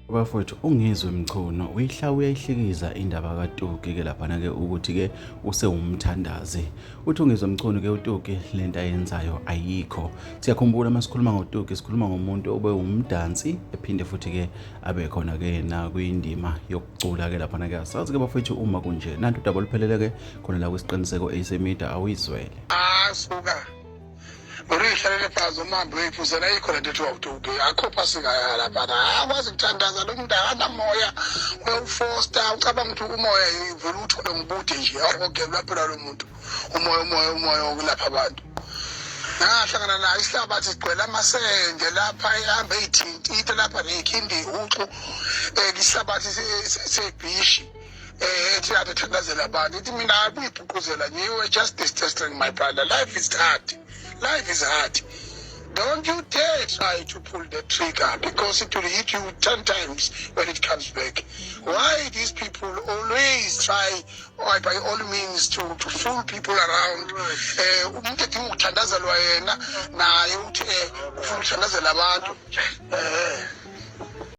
Bafowethu ungizwe Mchunu uyayihlekiza indaba kaTuki ke laphana ke ukuthi ke usewumthandazi. Uthi ungizwe Mchunu ke uTuki lento ayenzayo ayikho. Siyakhumbula masikhuluma ngoTuki sikhuluma ngomuntu obe umdansi ephinde futhi ke abe khona ke na kuyindima yokucula ke laphana ke. Sazi ke bafowethu uma kunje nantu udaba oluphelele ke khona la kwesiqiniseko eSemida awuyizwele. Suka. Ngiyihlalele phansi umambi wephuzela ikhona nto ethiwa uTuki akho phasika lapha akwazi ukuthandaza lo muntu akanamoya ufoster ucabanga ukuthi umoya ivela uthole ngibude nje awonke lapha lo muntu umoya okulapha abantu ngahlangana naye isihlabathi sigcwele amasende lapha ehamba eyithintithe lapha nekhindi uxu isihlabathi sebhishi ethi athandazela abantu ithi mina akuyibhuquzela nje you were just distressing my brother life is hard. Don't you dare try to pull the trigger because it will hit you 10 times when it comes back. Why these people always try by all means to fool people around? Umuntu ethi ukuthandazela yena naye uthi ufuna ukuthandazela abantu.